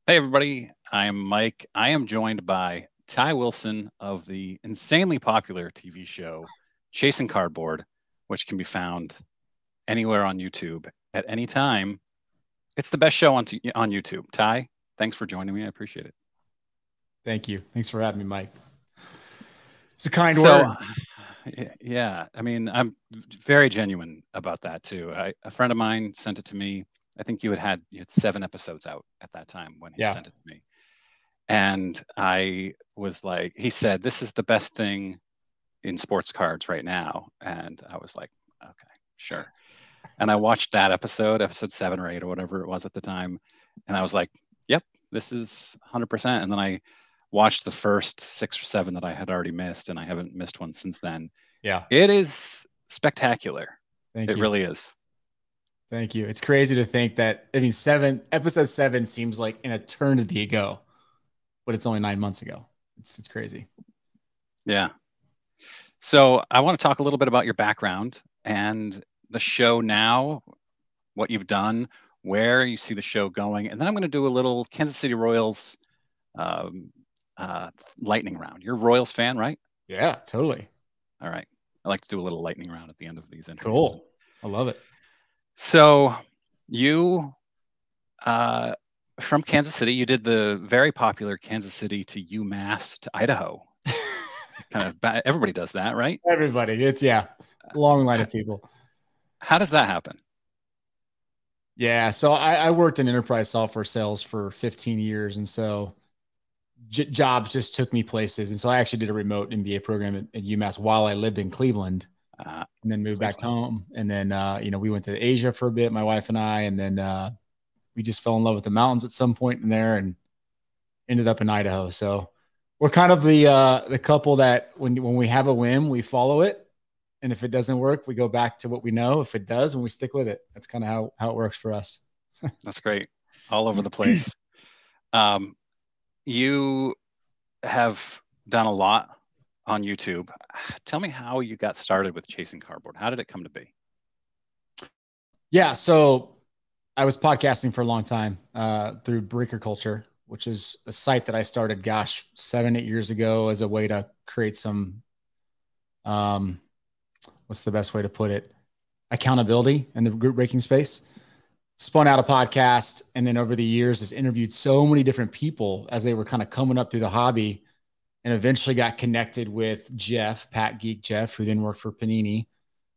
Hey, everybody. I'm Mike. I am joined by Ty Wilson of the insanely popular TV show Chasing Cardboard, which can be found anywhere on YouTube at any time. It's the best show on YouTube. Ty, thanks for joining me. I appreciate it. Thank you. Thanks for having me, Mike. It's a kind So, word. yeah, I mean, I'm very genuine about that too. A friend of mine sent it to me. I think you had 7 episodes out at that time when he Yeah. sent it to me. And I was like, he said, this is the best thing in sports cards right now. And I was like, okay, sure. And I watched that episode 7 or 8 or whatever it was at the time. And I was like, yep, this is 100%. And then I watched the first 6 or 7 that I had already missed, and I haven't missed one since then. Yeah. It is spectacular. Thank It you. really is. Thank you. It's crazy to think that, episode 7 seems like an eternity ago, but it's only 9 months ago. It's crazy. Yeah. So I want to talk a little bit about your background and the show now, what you've done, where you see the show going, and then I'm going to do a little Kansas City Royals um, lightning round. You're a Royals fan, right? Yeah, totally. All right. I like to do a little lightning round at the end of these interviews. Cool. I love it. So you, uh, from Kansas City, you did the very popular Kansas City to UMass to Idaho. Everybody does that, right? Everybody. It's long line of people. How does that happen? Yeah. So I worked in enterprise software sales for 15 years. And so jobs just took me places. And so I actually did a remote MBA program at UMass while I lived in Cleveland. And then moved back home. And then, we went to Asia for a bit, my wife and I, and then we just fell in love with the mountains at some point in there and ended up in Idaho. So we're kind of the couple that when we have a whim, we follow it. And if it doesn't work, we go back to what we know. If it does, and we stick with it. That's kind of how it works for us. That's great. All over the place. You have done a lot on YouTube. Tell me how you got started with Chasing Cardboard. How did it come to be? Yeah. So I was podcasting for a long time through Breaker Culture, which is a site that I started, 7-8 years ago as a way to create some, what's the best way to put it? Accountability in the group breaking space. Spun out a podcast. And then over the years has interviewed so many different people as they were kind of coming up through the hobby, and eventually got connected with Jeff, Pat Geek Jeff, who then worked for Panini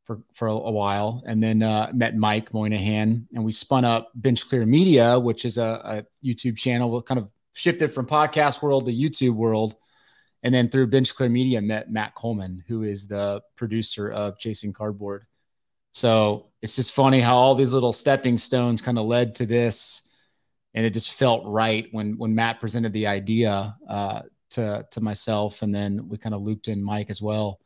for a while, and then met Mike Moynihan, and we spun up Bench Clear Media, which is a YouTube channel, kind of shifted from podcast world to YouTube world. And then through Bench Clear Media, met Matt Coleman, who is the producer of Chasing Cardboard. So it's just funny how all these little stepping stones kind of led to this. And it just felt right when Matt presented the idea to myself. And then we kind of looped in Mike as well.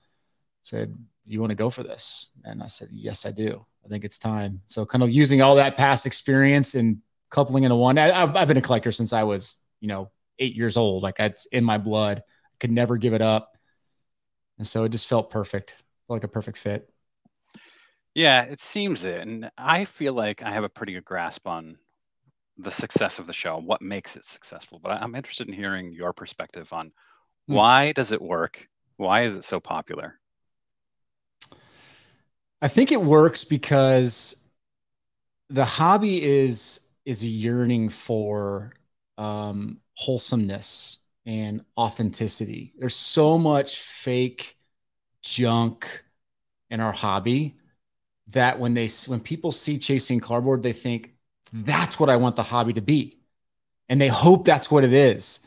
Said, you want to go for this? And I said, yes, I do. I think it's time. So kind of using all that past experience and coupling into one. I've been a collector since I was, 8 years old. Like it's in my blood. I could never give it up. And so it just felt perfect. Felt like a perfect fit. Yeah, it seems it. And I feel like I have a pretty good grasp on the success of the show, what makes it successful. But I'm interested in hearing your perspective on why does it work? Why is it so popular? I think it works because the hobby is a yearning for wholesomeness and authenticity. There's so much fake junk in our hobby that when people see Chasing Cardboard, they think that's what I want the hobby to be, and they hope that's what it is.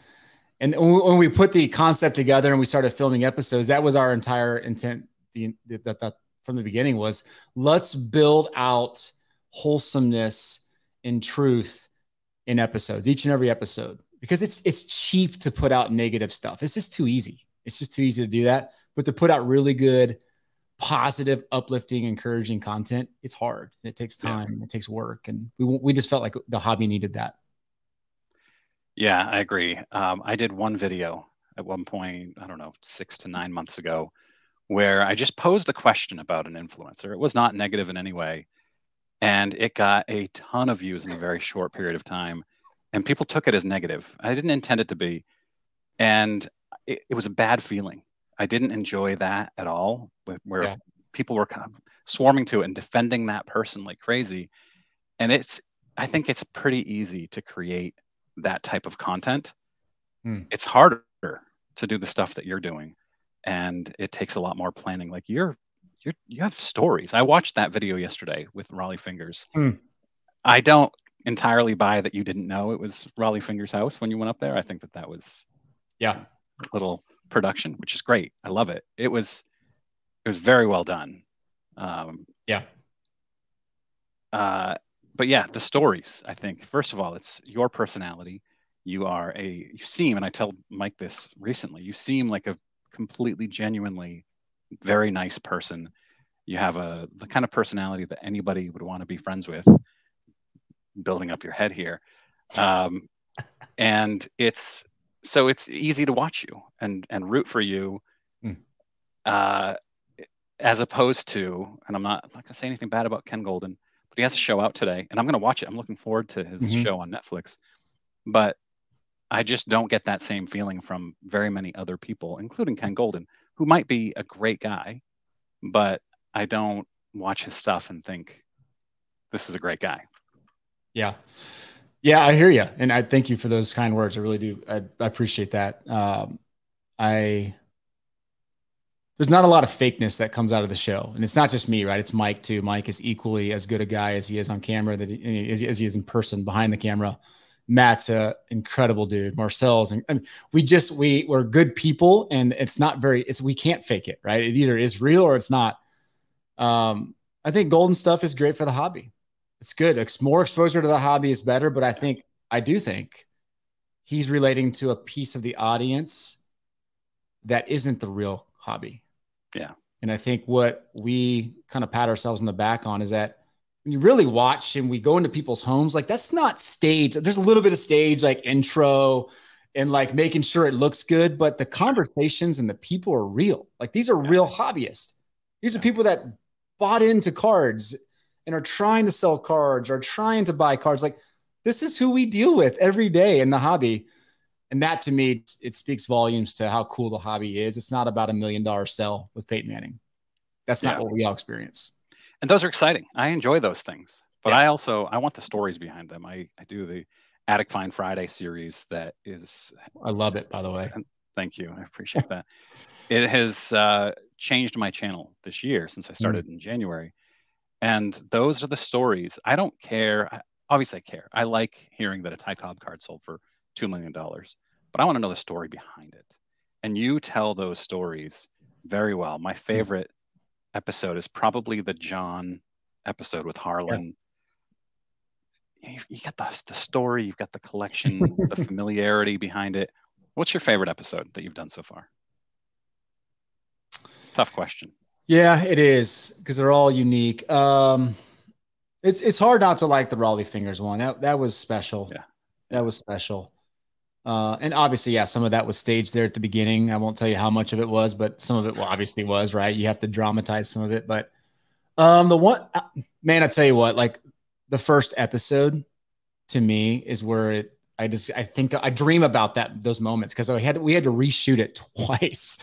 And when we put the concept together and we started filming episodes, that was our entire intent. That from the beginning was, let's build out wholesomeness and truth in episodes, each and every episode, because it's cheap to put out negative stuff. It's just too easy. It's just too easy to do that. But to put out really good, positive, uplifting, encouraging content, it's hard. It takes time. Yeah. It takes work. And we just felt like the hobby needed that. Yeah, I agree. I did one video at one point, I don't know, 6 to 9 months ago, where I just posed a question about an influencer. It was not negative in any way. And it got a ton of views in a very short period of time. and people took it as negative. I didn't intend it to be, and it was a bad feeling. I didn't enjoy that at all, where people were kind of swarming to it and defending that person like crazy. And I think it's pretty easy to create that type of content. It's harder to do the stuff that you're doing, and it takes a lot more planning. Like you have stories. I watched that video yesterday with Raleigh Fingers. I don't entirely buy that you didn't know it was Raleigh Fingers' house when you went up there. I think that was a little production, which is great. I love it. It was very well done. But yeah, the stories, I think, first of all, it's your personality. You seem, and I tell Mike this recently, you seem like a completely, genuinely very nice person. You have the kind of personality that anybody would want to be friends with, building up your head here. And it's easy to watch you and root for you, as opposed to, and I'm not going to say anything bad about Ken Golden, but he has a show out today, and I'm going to watch it. I'm looking forward to his show on Netflix. But I just don't get that same feeling from very many other people, including Ken Golden, who might be a great guy, but I don't watch his stuff and think this is a great guy. Yeah. Yeah, I hear you. And I thank you for those kind words. I really do. I appreciate that. There's not a lot of fakeness that comes out of the show. And it's not just me, right? It's Mike too. Mike is equally as good a guy as he is on camera, as he is in person behind the camera. Matt's an incredible dude. Marcel's, and we're good people, and we can't fake it, right? It either is real or it's not. I think Golden stuff is great for the hobby. It's good. It's more exposure to the hobby is better, but I do think he's relating to a piece of the audience that isn't the real hobby. Yeah. And I think what we kind of pat ourselves on the back on is that when you really watch and we go into people's homes, like that's not stage. There's a little bit of stage, like intro and like making sure it looks good, but the conversations and the people are real. Like these are real hobbyists. These are people that bought into cards and are trying to sell cards or trying to buy cards. Like this is who we deal with every day in the hobby. And that to me, it speaks volumes to how cool the hobby is. It's not about $1 million sell with Peyton Manning. That's not what we all experience. And those are exciting. I enjoy those things, but I want the stories behind them. I do the Attic Find Friday series. That is, I love it, by the way. Thank you. I appreciate that. It has changed my channel this year since I started in January. And those are the stories. I don't care. Obviously I care. I like hearing that a Ty Cobb card sold for $2 million, but I want to know the story behind it. And you tell those stories very well. My favorite episode is probably the John episode with Harlan. You got the story, you've got the collection, the familiarity behind it. What's your favorite episode that you've done so far? It's a tough question. Yeah, it is, because they're all unique. It's hard not to like the Raleigh Fingers one. That was special. Yeah, that was special. And obviously, some of that was staged there at the beginning. I won't tell you how much of it was, but some of it obviously was, right? You have to dramatize some of it. But the one, man, I tell you what, like the first episode to me is where I think I dream about those moments, because we had to reshoot it twice.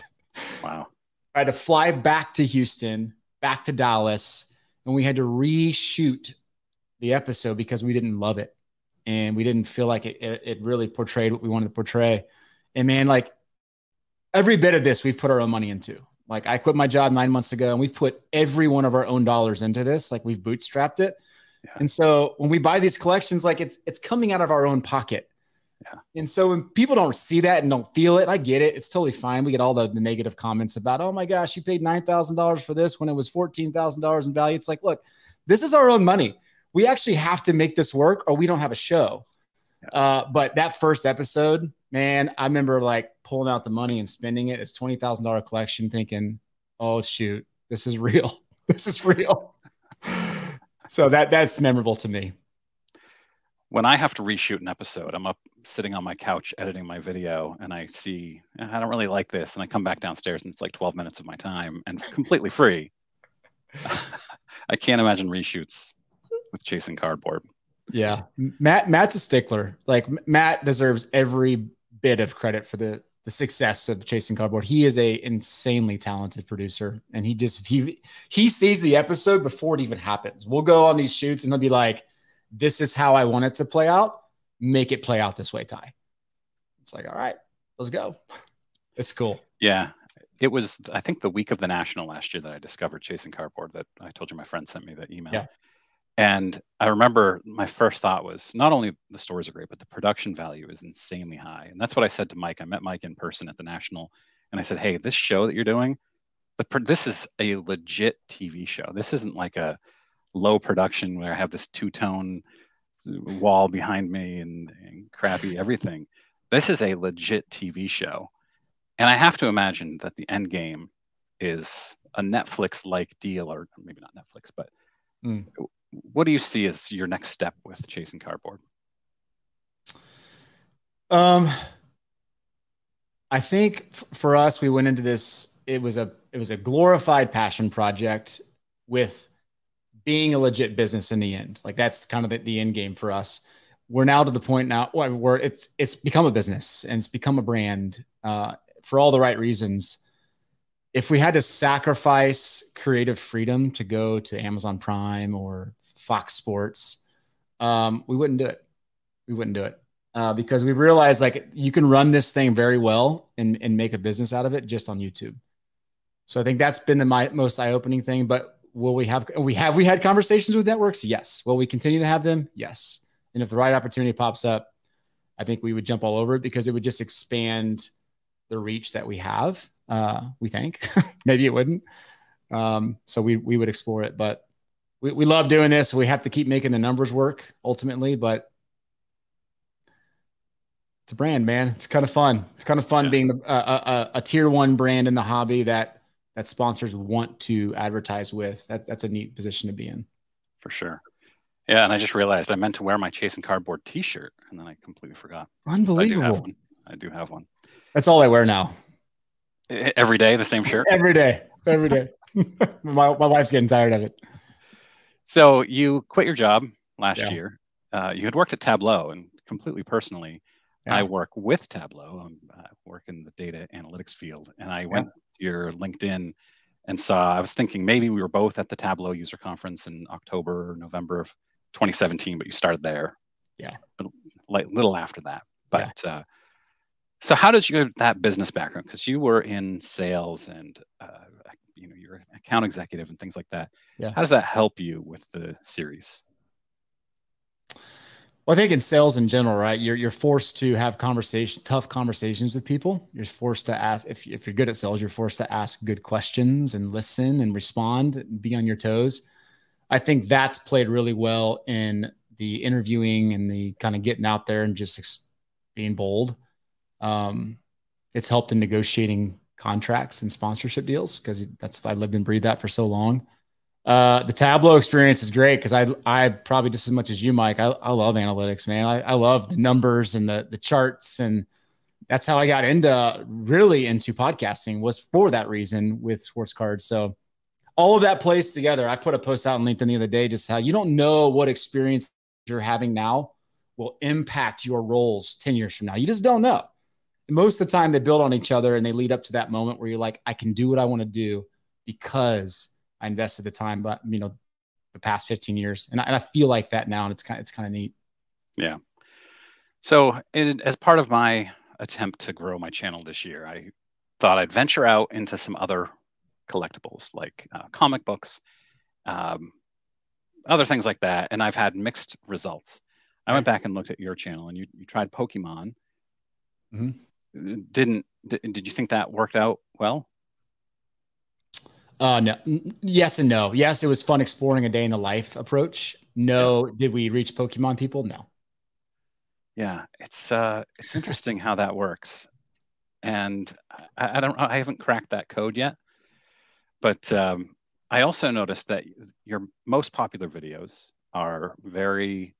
Wow. I had to fly back to Houston, back to Dallas, and we had to reshoot the episode because we didn't love it. And we didn't feel like it really portrayed what we wanted to portray. And man, like every bit of this, we've put our own money into. Like I quit my job 9 months ago and we've put every one of our own dollars into this. Like we've bootstrapped it. Yeah. And so when we buy these collections, like it's coming out of our own pocket. Yeah. And so when people don't see that and don't feel it, I get it. It's totally fine. We get all the negative comments about, oh my gosh, you paid $9,000 for this when it was $14,000 in value. It's like, look, this is our own money. We actually have to make this work or we don't have a show. Yeah. But that first episode, man, I remember like pulling out the money and spending it. It's $20,000 collection thinking, oh shoot, this is real. This is real. So that's memorable to me. When I have to reshoot an episode, I'm up sitting on my couch editing my video and I see, I don't really like this. And I come back downstairs and it's like 12 minutes of my time and completely free. I can't imagine reshoots with chasing cardboard. Yeah. Matt's a stickler. Like Matt deserves every bit of credit for the success of Chasing Cardboard. He is a insanely talented producer, and he sees the episode before it even happens. We'll go on these shoots and he'll be like, this is how I want it to play out. Make it play out this way, Ty. It's like, all right, let's go. It's cool. Yeah. It was, I think, the week of the National last year that I discovered Chasing Cardboard, that I told you my friend sent me that email. Yeah. And I remember my first thought was not only the stories are great, but the production value is insanely high. And that's what I said to Mike. I met Mike in person at the National, and I said, hey, this show that you're doing, this is a legit TV show. This isn't like a low production where I have this two-tone wall behind me and crappy everything. This is a legit TV show. And I have to imagine that the end game is a Netflix-like deal, or maybe not Netflix, but what do you see as your next step with Chasing Cardboard? I think for us, we went into this, it was a glorified passion project with being a legit business in the end. Like that's kind of the end game for us. We're now to the point now where it's become a business and it's become a brand for all the right reasons. If we had to sacrifice creative freedom to go to Amazon Prime or Fox Sports, we wouldn't do it. We wouldn't do it because we realized like you can run this thing very well and make a business out of it just on YouTube. So I think that's been the most eye-opening thing. But will we had conversations with networks? Yes. Will we continue to have them? Yes. And if the right opportunity pops up, I think we would jump all over it because it would just expand the reach that we have. We think maybe it wouldn't. So we would explore it, but we love doing this. We have to keep making the numbers work ultimately, but it's a brand, man. It's kind of fun. It's kind of fun being a tier one brand in the hobby that sponsors want to advertise with. That's a neat position to be in. For sure. Yeah. And I just realized I meant to wear my Chasing Cardboard t-shirt and then I completely forgot. Unbelievable. I do have one. That's all I wear now. Every day, the same shirt? Every day. my wife's getting tired of it. So you quit your job last year. You had worked at Tableau, and completely personally, I work with Tableau. I work in the data analytics field. And I went to your LinkedIn and I was thinking maybe we were both at the Tableau user conference in October or November of 2017, but you started there. Yeah. Like little after that. But so how did you have that business background? Because you were in sales and you're an account executive and things like that. Yeah. How does that help you with the series? Well, I think in sales in general, right? You're forced to have tough conversations with people. You're forced to ask, if you're good at sales, you're forced to ask good questions and listen and respond and be on your toes. I think that's played really well in the interviewing and the kind of getting out there and just being bold. It's helped in negotiating contracts and sponsorship deals because I lived and breathed that for so long. The Tableau experience is great because I probably just as much as you, Mike, I love analytics, man. I love the numbers and the charts, and that's how I got into podcasting, was for that reason with sports cards. So all of that plays together. I put a post out on LinkedIn the other day, just how you don't know what experience you're having now will impact your roles 10 years from now. You just don't know. Most of the time they build on each other and they lead up to that moment where you're like, I can do what I want to do because I invested the time, but the past 15 years. And I feel like that now, and it's kind of neat. Yeah. So as part of my attempt to grow my channel this year, I thought I'd venture out into some other collectibles like comic books, other things like that. And I've had mixed results. I went back and looked at your channel and you tried Pokemon. Mm-hmm. Did you think that worked out well? No. Yes and no. Yes, it was fun exploring a day in the life approach. No. Yeah. Did we reach Pokemon people? No. Yeah, it's interesting how that works, and I haven't cracked that code yet. But I also noticed that your most popular videos are very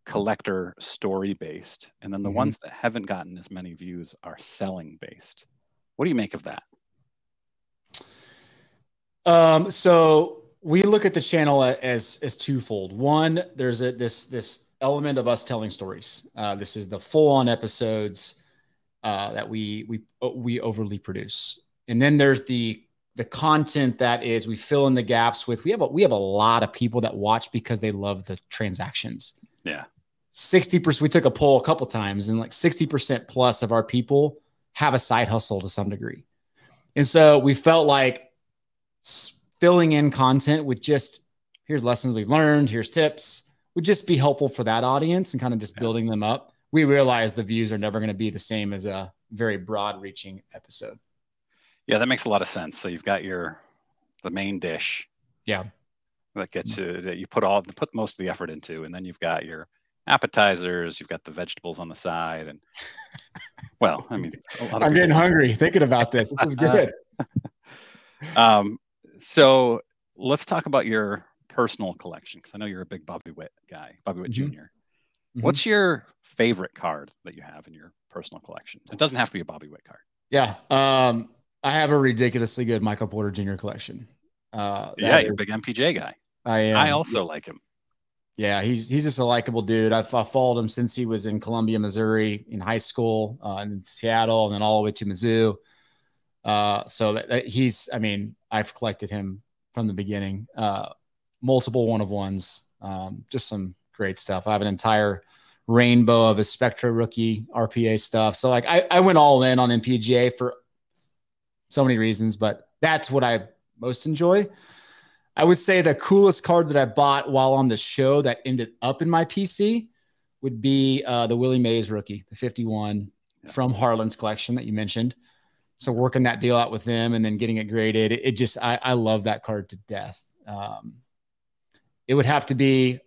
collector story based, and then the ones that haven't gotten as many views are selling based. What do you make of that? So we look at the channel as twofold. One, there's this element of us telling stories. This is the full-on episodes that we overly produce, and then there's the content that is we fill in the gaps with. We have a lot of people that watch because they love the transactions. Yeah, 60%. We took a poll a couple times, and like 60% plus of our people have a side hustle to some degree, and so we felt like filling in content with just here's lessons we've learned, here's tips, would just be helpful for that audience and kind of just building them up. We realize the views are never going to be the same as a very broad reaching episode. Yeah, that makes a lot of sense. So you've got the main dish. Yeah. That gets you, that you put most of the effort into, and then you've got your appetizers, you've got the vegetables on the side, and well, I mean, I'm getting hungry thinking about this. This is good. So let's talk about your personal collection, because I know you're a big Bobby Witt guy, Bobby Witt Jr. Mm-hmm. What's your favorite card that you have in your personal collection? It doesn't have to be a Bobby Witt card. Yeah. I have a ridiculously good Michael Porter Jr. collection. You're a big MPJ guy. I am. I also like him. Yeah, he's just a likable dude. I've followed him since he was in Columbia, Missouri in high school, and in Seattle, and then all the way to Mizzou. So that he's, I mean, I've collected him from the beginning. Multiple one-of-ones, just some great stuff. I have an entire rainbow of his Spectra rookie RPA stuff. So like I went all in on MPGA for so many reasons, but that's what I most enjoy. I would say the coolest card that I bought while on the show that ended up in my PC would be the Willie Mays rookie, the 51 from Harlan's collection that you mentioned. So working that deal out with them and then getting it graded, it just, I love that card to death. It would have to be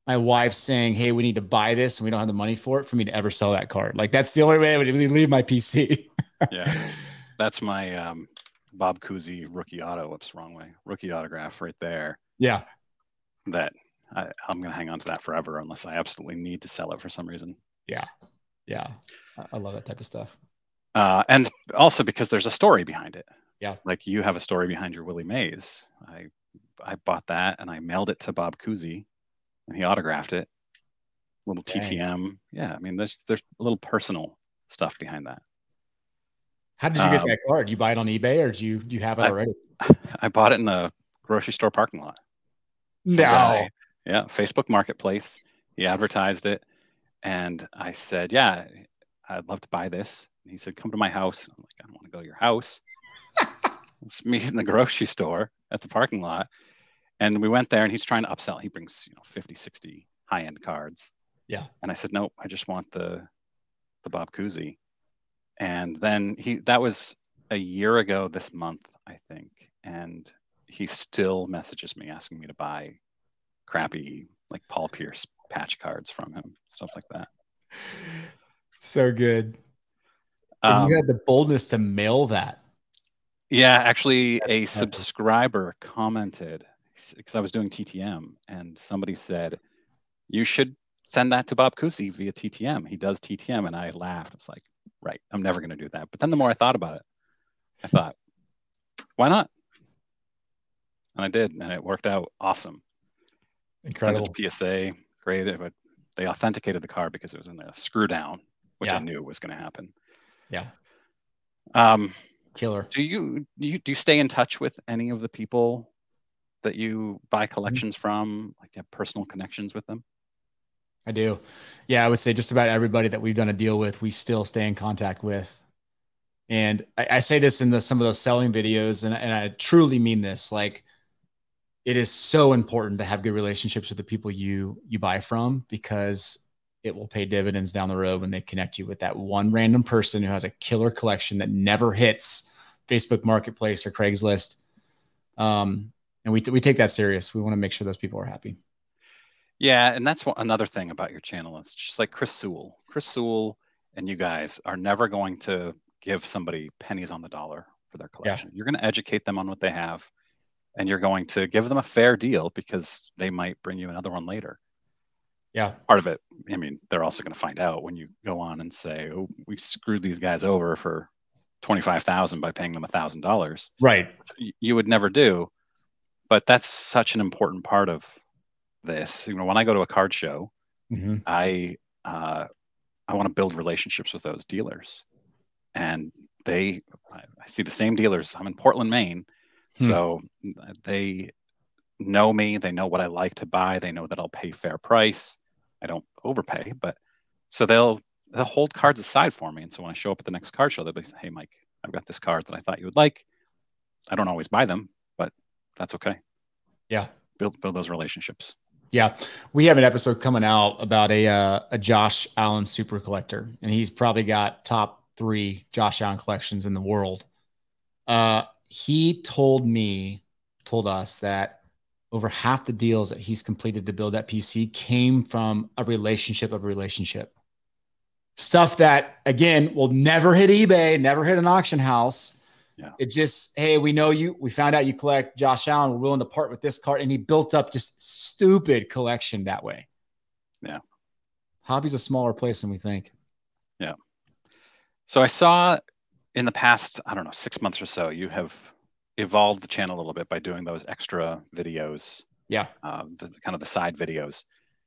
my wife saying, hey, we need to buy this and we don't have the money for it for me to ever sell that card. Like that's the only way I would leave my PC. Yeah. That's my Bob Cousy rookie auto. Whoops, wrong way. Rookie autograph right there. Yeah. That I'm going to hang on to that forever unless I absolutely need to sell it for some reason. Yeah. Yeah. I love that type of stuff. And also because there's a story behind it. Yeah. Like you have a story behind your Willie Mays. I bought that and I mailed it to Bob Cousy and he autographed it. Little TTM. Yeah. I mean, there's a little personal stuff behind that. How did you get that card? You buy it on eBay or do you have it already? I bought it in a grocery store parking lot. No. Facebook Marketplace. He advertised it. And I said, yeah, I'd love to buy this. And he said, come to my house. I'm like, I don't want to go to your house. Let's meet in the grocery store at the parking lot. And we went there and he's trying to upsell. He brings 50, 60 high-end cards. Yeah. And I said, nope, I just want the Bob Cousy. And then that was a year ago this month, I think. And he still messages me asking me to buy crappy, like Paul Pierce patch cards from him, stuff like that. So good. And you had the boldness to mail that. Yeah, actually, a subscriber commented because I was doing TTM, and somebody said, you should send that to Bob Cousy via TTM. He does TTM. And I laughed. I was like, right, I'm never going to do that. But then the more I thought about it, I thought, why not? And I did, and it worked out awesome. Incredible. Sent it to PSA, great. They authenticated the card because it was in a screw down, which I knew was going to happen. Yeah. Killer. Do you stay in touch with any of the people that you buy collections from? Like, do you have personal connections with them? I do. Yeah, I would say just about everybody that we've done a deal with, we still stay in contact with. And I say this in some of those selling videos, and I truly mean this. Like, it is so important to have good relationships with the people you buy from, because it will pay dividends down the road when they connect you with that one random person who has a killer collection that never hits Facebook Marketplace or Craigslist. And we take that serious. We want to make sure those people are happy. Yeah, and that's another thing about your channel is just like Chris Sewell. Chris Sewell and you guys are never going to give somebody pennies on the dollar for their collection. Yeah. You're going to educate them on what they have, and you're going to give them a fair deal because they might bring you another one later. Yeah. Part of it, I mean, they're also going to find out when you go on and say, oh, we screwed these guys over for $25,000 by paying them $1,000. Right. You would never do. But that's such an important part of this. When I go to a card show, Mm-hmm. I want to build relationships with those dealers, and I see the same dealers. I'm in Portland, Maine, so they know me. They know what I like to buy. They know that I'll pay fair price. I don't overpay, but so they'll hold cards aside for me. And so when I show up at the next card show, they'll be like, "Hey, Mike, I've got this card that I thought you would like." I don't always buy them, but that's okay. Yeah. Build those relationships. Yeah. We have an episode coming out about a Josh Allen super collector, and he's probably got top 3 Josh Allen collections in the world. He told us that over half the deals that he's completed to build that PC came from a relationship. Stuff that, again, will never hit eBay, never hit an auction house. Yeah. It just, hey, we know you. We found out you collect Josh Allen. We're willing to part with this card. And he built up just stupid collection that way. Yeah. Hobby's a smaller place than we think. Yeah. So I saw in the past, I don't know, 6 months or so, you have evolved the channel a little bit by doing those extra videos. Yeah. The kind of the side videos.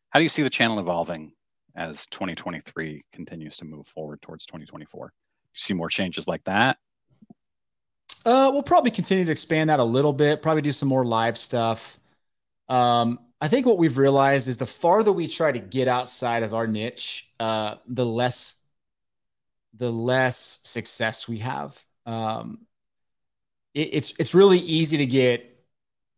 How do you see the channel evolving as 2023 continues to move forward towards 2024? Do you see more changes like that? We'll probably continue to expand that a little bit, probably do some more live stuff. I think what we've realized is the farther we try to get outside of our niche, the less success we have. It's really easy to get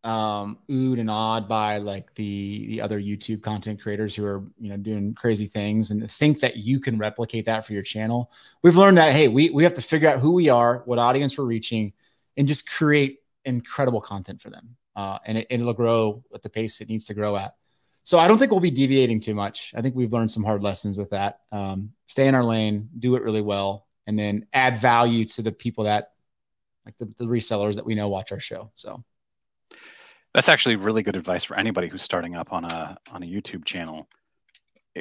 oohed and awed by like the other YouTube content creators who are, doing crazy things and think that you can replicate that for your channel. We've learned that, hey, we have to figure out who we are, what audience we're reaching, and just create incredible content for them. And it'll grow at the pace it needs to grow at. So I don't think we'll be deviating too much. I think we've learned some hard lessons with that. Stay in our lane, do it really well, and then add value to the people that, like the resellers that we know watch our show. So that's actually really good advice for anybody who's starting up on a YouTube channel,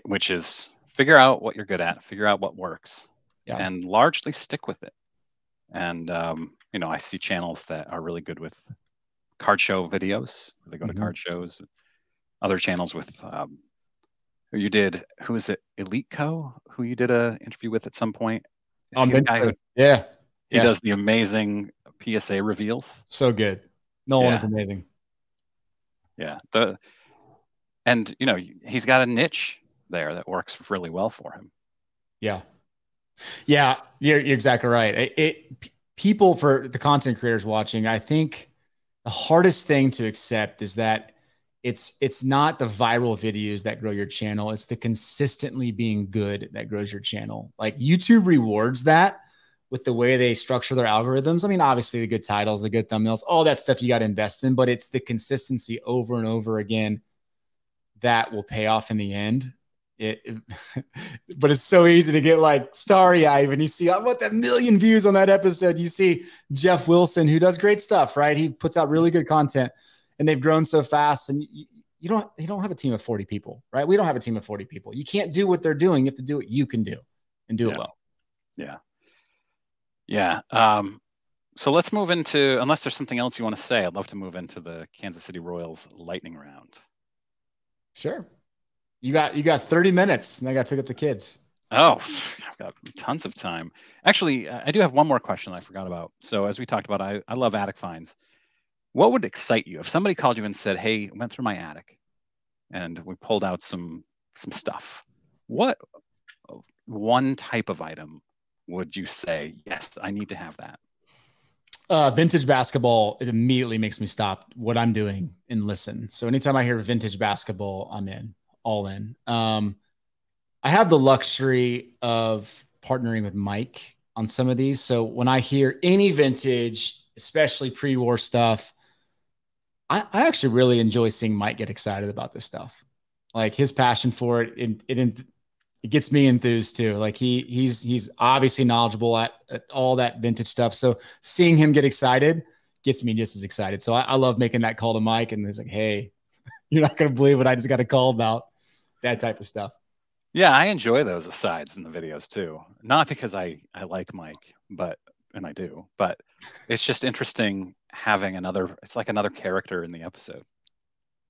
which is figure out what you're good at, figure out what works, and largely stick with it. And I see channels that are really good with card show videos. They go to card shows. Other channels with who is it? Elite Co. Who you did a interview with at some point? Is he the guy who? Yeah. He does the amazing PSA reveals. So good. Nolan is amazing. Yeah. And he's got a niche there that works really well for him. Yeah. Yeah. You're exactly right. People, for the content creators watching, I think the hardest thing to accept is that it's not the viral videos that grow your channel. It's the consistently being good that grows your channel. Like YouTube rewards that with the way they structure their algorithms. I mean, obviously the good titles, the good thumbnails, all that stuff you got to invest in, but it's the consistency over and over again that will pay off in the end. But it's so easy to get like starry-eyed when you see about that million views on that episode. You see Jeff Wilson, who does great stuff, right? He puts out really good content, and they've grown so fast. And you don't have a team of 40 people, right? We don't have a team of 40 people. You can't do what they're doing. You have to do what you can do and do it well. Yeah. Yeah. So let's move into, unless there's something else you want to say, I'd love to move into the Kansas City Royals lightning round. Sure. You got 30 minutes, and I got to pick up the kids. Oh, I've got tons of time. Actually, I do have one more question I forgot about. So as we talked about, I love attic finds. What would excite you if somebody called you and said, "Hey, I went through my attic and we pulled out some stuff"? What one type of item would you say, yes, I need to have that? Vintage basketball, it immediately makes me stop what I'm doing and listen. So anytime I hear vintage basketball, I'm in, all in. I have the luxury of partnering with Mike on some of these. So when I hear any vintage, especially pre-war stuff, I actually really enjoy seeing Mike get excited about this stuff. Like his passion for it, it gets me enthused too. Like he's obviously knowledgeable at all that vintage stuff. So seeing him get excited gets me just as excited. So I love making that call to Mike, and it's like, hey, you're not going to believe what I just got a call about, that type of stuff. Yeah, I enjoy those asides in the videos too. Not because I like Mike, and I do, but it's just interesting having it's like another character in the episode.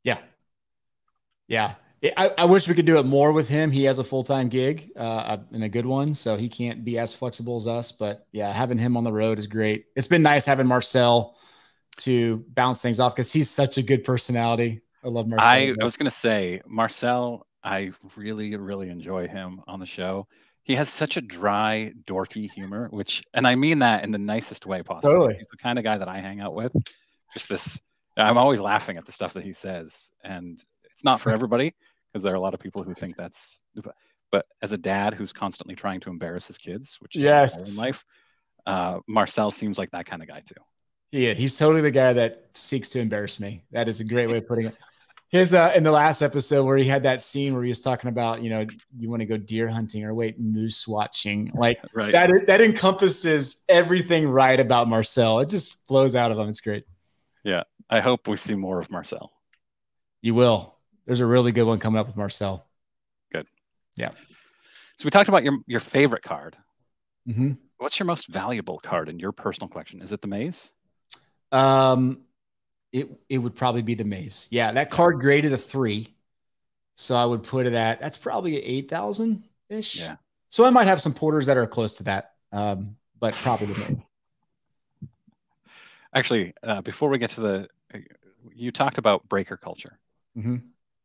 Yeah. Yeah. I wish we could do it more with him. He has a full-time gig and a good one, so he can't be as flexible as us. But yeah, having him on the road is great. It's been nice having Marcel to bounce things off because he's such a good personality. I love Marcel. I was going to say, Marcel, I really, really enjoy him on the show. He has such a dry, dorky humor, and I mean that in the nicest way possible. Totally. He's the kind of guy that I hang out with. I'm always laughing at the stuff that he says. And it's not for everybody, because there are a lot of people who think that's, but as a dad who's constantly trying to embarrass his kids, which is in life, Marcel seems like that kind of guy too. Yeah, he's totally the guy that seeks to embarrass me. That is a great way of putting it. His in the last episode where he had that scene where he was talking about, you want to go deer hunting or moose watching, like right. that encompasses everything right about Marcel. It just flows out of him. It's great. Yeah, I hope we see more of Marcel. You will. There's a really good one coming up with Marcel. Good. Yeah. So we talked about your favorite card. Mm-hmm. What's your most valuable card in your personal collection? Is it the Maze? It would probably be the Maze. Yeah, that card graded a 3. So I would put it at, that's probably 8,000-ish. Yeah. So I might have some porters that are close to that. But probably the Maze. Actually, before we get to you talked about breaker culture,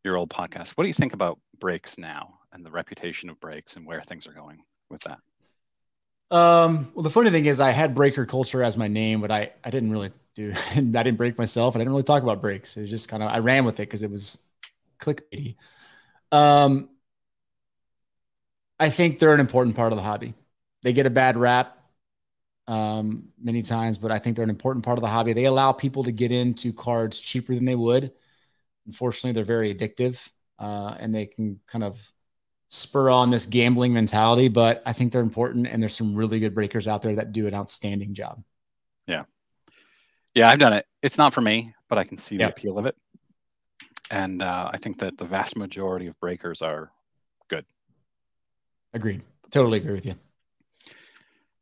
your old podcast. What do you think about breaks now and the reputation of breaks and where things are going with that? Well, the funny thing is I had breaker culture as my name, but I didn't really I didn't break myself. And I didn't really talk about breaks. It was just I ran with it because it was clickbaity. I think they're an important part of the hobby. They get a bad rap many times, but I think they're an important part of the hobby. They allow people to get into cards cheaper than they would. Unfortunately, they're very addictive, and they can kind of spur on this gambling mentality, but I think they're important, and there's some really good breakers out there that do an outstanding job. Yeah, I've done it. It's not for me, but I can see the appeal of it. And I think that the vast majority of breakers are good. Agreed. Totally agree with you.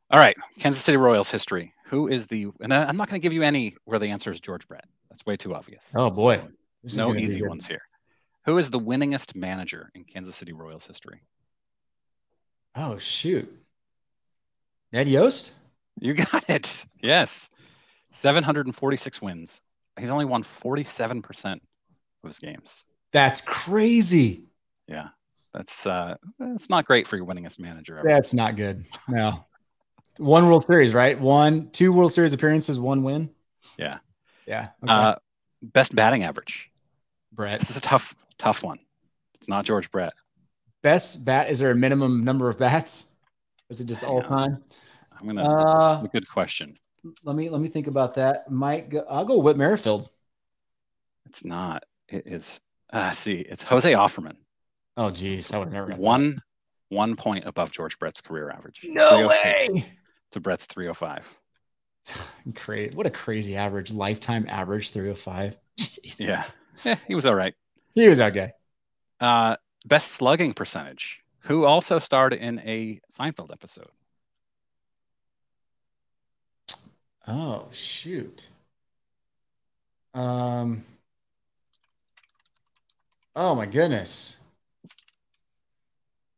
All right. Kansas City Royals history. Who is and I'm not going to give you any where the answer is George Brett. That's way too obvious. Oh, boy. So, no easy ones here. Who is the winningest manager in Kansas City Royals history? Oh, shoot. Ned Yost? You got it. Yes. 746 wins. He's only won 47% of his games. That's crazy. Yeah. That's not great for your winningest manager ever. That's not good. No. 1 World Series, right? 2 World Series appearances, 1 win. Yeah. Yeah. Okay. Best batting average. Brett. This is a tough one. It's not George Brett. Best bat. Is there a minimum number of bats? Or is it just all time? That's a good question. Let me think about that. I'll go Whit Merrifield. It's not. It is. It's Jose Offerman. Oh, geez. I would have never. 1 point above George Brett's career average. No way. To Brett's 305. Great. What a crazy average. Lifetime average 305. Jeez. Yeah. He was all right. He was okay. Best slugging percentage. Who also starred in a Seinfeld episode? Oh, shoot. Oh my goodness.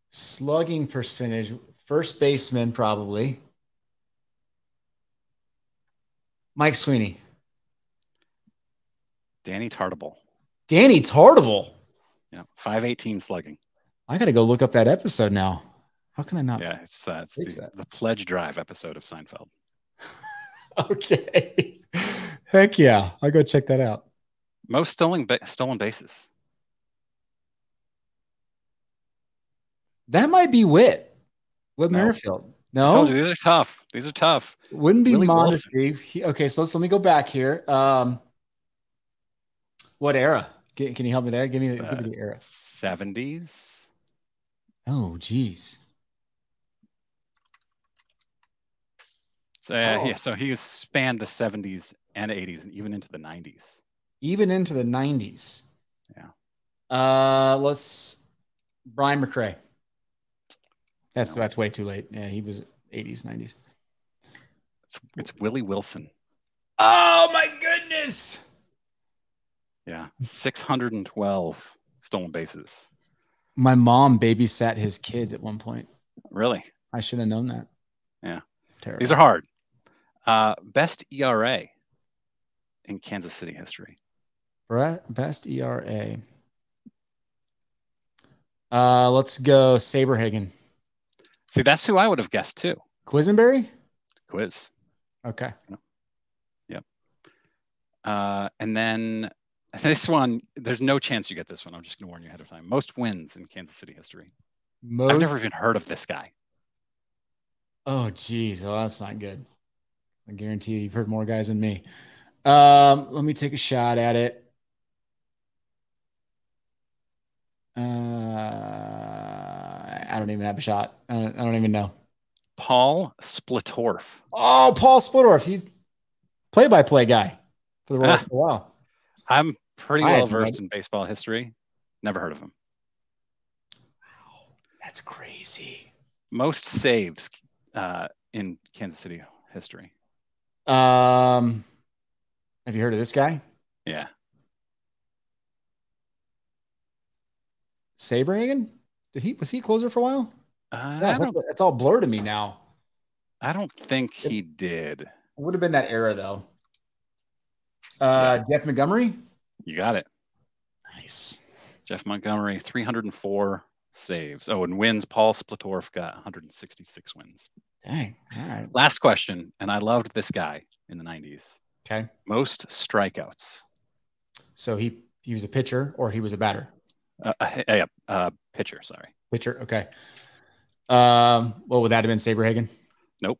Slugging percentage, first baseman probably. Mike Sweeney. Danny Tartable. Danny Tartable. Yeah, 518 slugging. I got to go look up that episode now. How can I not? Yeah, it's the Pledge Drive episode of Seinfeld. Okay. Heck yeah. I'll go check that out. Most stolen bases. That might be Whit Merrifield. No, I told you these are tough. Wouldn't be Mondesi. Okay, so let me go back here. What era? Can you help me there? Give me the era. 70s. Oh, geez. So so he spanned the 70s and 80s and even into the 90s. Even into the 90s. Yeah. Brian McRae. That's way too late. Yeah, he was 80s, 90s. It's Willie Wilson. Oh my goodness. Yeah, 612 stolen bases. My mom babysat his kids at one point. Really? I should have known that. Yeah. Terrible. These are hard. Best ERA in Kansas City history. Best ERA. Let's go Saberhagen. See, that's who I would have guessed too. Quisenberry? Quiz. Okay. Yep. And then this one, there's no chance you get this one. I'm just going to warn you ahead of time. Most wins in Kansas City history. I've never even heard of this guy. Oh, geez. Well, that's not good. I guarantee you've heard more guys than me. Let me take a shot at it. I don't even have a shot. I don't even know. Paul Splitorf. Oh, Paul Splitorf. He's play-by-play guy for the Royals for a while. I'm pretty well versed in baseball history. Never heard of him. Wow, that's crazy. Most saves in Kansas City history. Have you heard of this guy? Yeah. Saberhagen? Was he a closer for a while? Gosh, that's all blurred to me now. I don't think he did. It would have been that era though. Jeff Montgomery? You got it. Nice. Jeff Montgomery, 304 saves. Oh, and wins. Paul Splitorf got 166 wins. Dang. All right. Last question, and I loved this guy in the 90s. Okay. Most strikeouts. So he was a pitcher or he was a batter? Pitcher, sorry. Pitcher, okay. What would that have been, Saberhagen? Nope.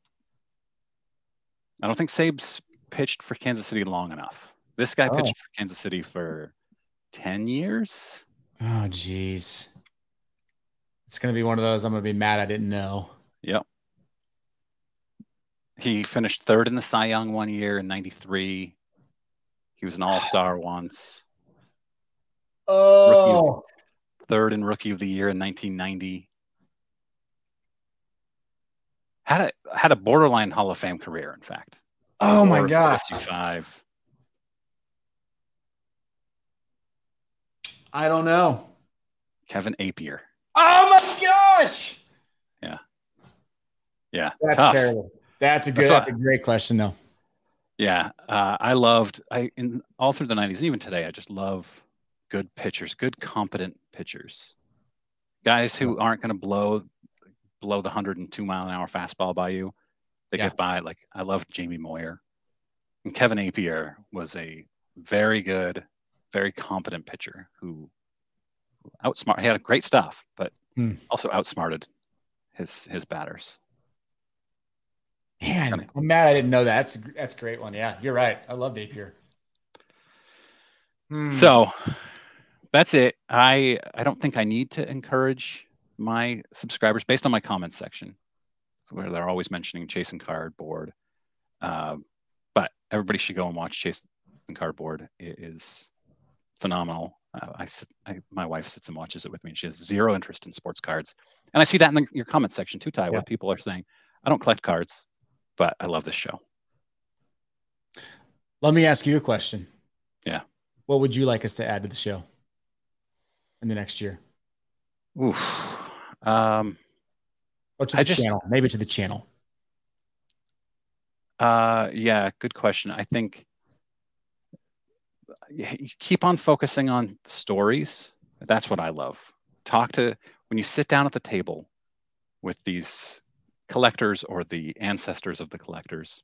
I don't think Sabes pitched for Kansas City long enough. This guy pitched for Kansas City for 10 years. Oh, geez. It's going to be one of those I'm going to be mad I didn't know. Yep. He finished third in the Cy Young one year in 93. He was an all-star once. Oh. Third in Rookie of the Year in 1990. Had a borderline Hall of Fame career, in fact. Oh, my gosh. 55. I don't know. Kevin Apier. Oh, my gosh. Yeah. Yeah. That's tough. Terrible. That's a great question, though. Yeah. In all through the 90s, even today, I just love good pitchers, good, competent pitchers. Guys who aren't going to blow the 102-mile-an-hour fastball by you. They get by. Like, I loved Jamie Moyer. And Kevin Apier was a very good, very competent pitcher who he had great stuff, but also outsmarted his batters. Man, I'm mad I didn't know that. That's a great one. Yeah, you're right. I love Apier. So that's it. I don't think I need to encourage my subscribers based on my comments section, where they're always mentioning Chasing Cardboard. But everybody should go and watch Chasing Cardboard. It is phenomenal. My wife sits and watches it with me, and she has zero interest in sports cards. And I see that in your comment section too, Ty, where people are saying, I don't collect cards, but I love this show. Let me ask you a question. Yeah. What would you like us to add to the show in the next year? Oof. Or to the channel, maybe to the channel. Yeah, good question. I think you keep on focusing on stories. That's what I love. When you sit down at the table with these collectors or the ancestors of the collectors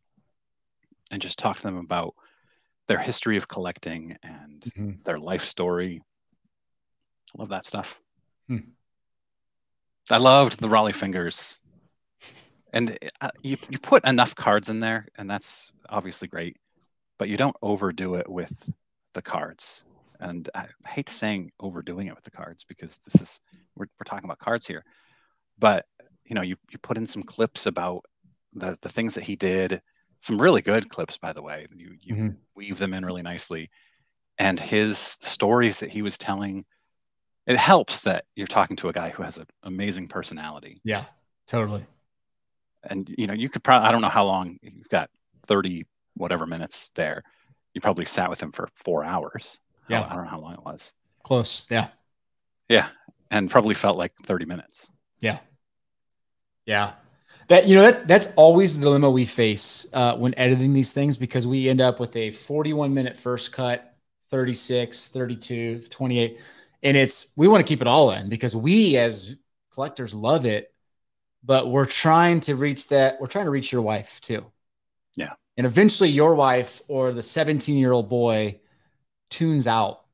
and just talk to them about their history of collecting and their life story. I love that stuff. I loved the Raleigh Fingers. And you put enough cards in there, and that's obviously great, but you don't overdo it with the cards. And I hate saying overdoing it with the cards because we're talking about cards here. But you put in some clips about the things that he did, some really good clips, by the way. You weave them in really nicely. And his stories that he was telling, it helps that you're talking to a guy who has an amazing personality. Yeah, totally. And you could probably, I don't know how long, you've got 30 whatever minutes there. You probably sat with him for 4 hours. Yeah. I don't know how long it was. Close. Yeah. Yeah. And probably felt like 30 minutes. Yeah. Yeah. That's always the dilemma we face when editing these things, because we end up with a 41-minute first cut, 36, 32, 28. And we want to keep it all in because we as collectors love it, but we're trying to reach that. We're trying to reach your wife too. Yeah. And eventually your wife or the 17-year-old boy tunes out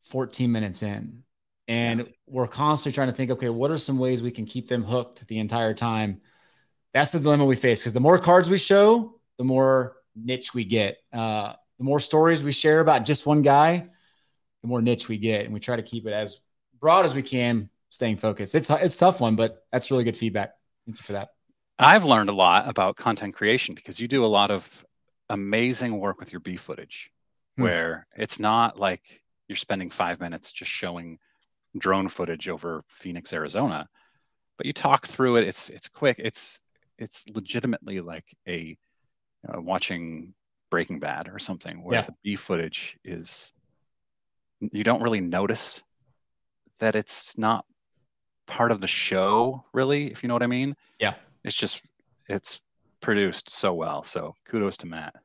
14 minutes in. And we're constantly trying to think, okay, what are some ways we can keep them hooked the entire time? That's the dilemma we face, because the more cards we show, the more niche we get. The more stories we share about just one guy, the more niche we get. And we try to keep it as broad as we can, staying focused. It's a tough one, but that's really good feedback. Thank you for that. I've learned a lot about content creation because you do a lot of amazing work with your B footage, where it's not like you're spending 5 minutes just showing drone footage over Phoenix, Arizona, but you talk through it. It's quick. It's legitimately like watching Breaking Bad or something, where the B footage is, you don't really notice that it's not part of the show, really, if you know what I mean. Yeah. It's produced so well. So kudos to Matt.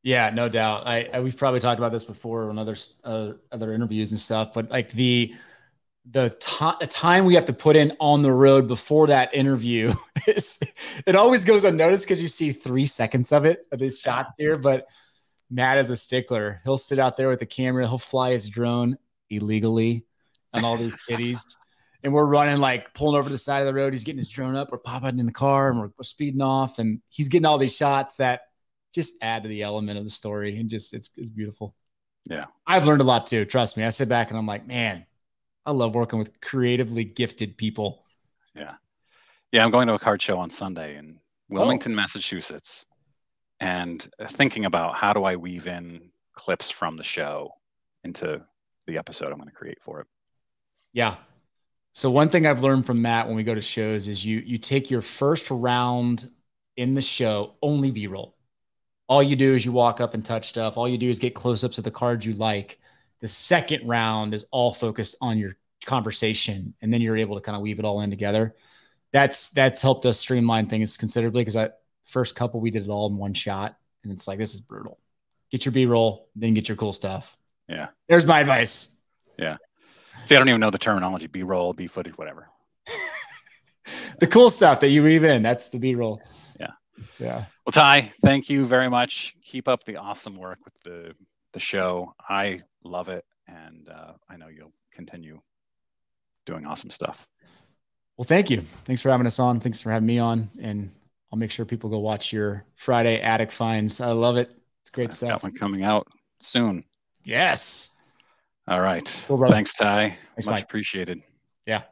Yeah, no doubt. We've probably talked about this before on other interviews and stuff, but like the time we have to put in on the road before that interview it always goes unnoticed because you see 3 seconds of these shots here. But Matt is a stickler. He'll sit out there with the camera. He'll fly his drone illegally on all these cities. And we're running, like pulling over the side of the road. He's getting his drone up. We're popping in the car and we're speeding off. And he's getting all these shots that just add to the element of the story. And just, it's beautiful. Yeah. I've learned a lot too. Trust me. I sit back and I'm like, man, I love working with creatively gifted people. Yeah. Yeah. I'm going to a card show on Sunday in Wilmington, Massachusetts, and thinking about how do I weave in clips from the show into the episode I'm going to create for it. Yeah. So one thing I've learned from Matt when we go to shows is you take your first round in the show, only B-roll. All you do is you walk up and touch stuff. All you do is get close-ups of the cards you like. The second round is all focused on your conversation, and then you're able to kind of weave it all in together. That's helped us streamline things considerably, because first couple we did it all in one shot, and it's like, this is brutal. Get your B-roll, then get your cool stuff. Yeah. There's my advice. Yeah. See, I don't even know the terminology. B-roll, B footage, whatever. The cool stuff that you weave in, that's the B-roll. Yeah. Yeah. Well, Ty, thank you very much. Keep up the awesome work with the show. I love it, and I know you'll continue doing awesome stuff. Well, thank you. Thanks for having us on. Thanks for having me on, and I'll make sure people go watch your Friday attic finds. I love it. It's great stuff. Got one coming out soon. Yes. All right. Cool, thanks, Ty. Thanks, Much Mike. appreciated. Yeah.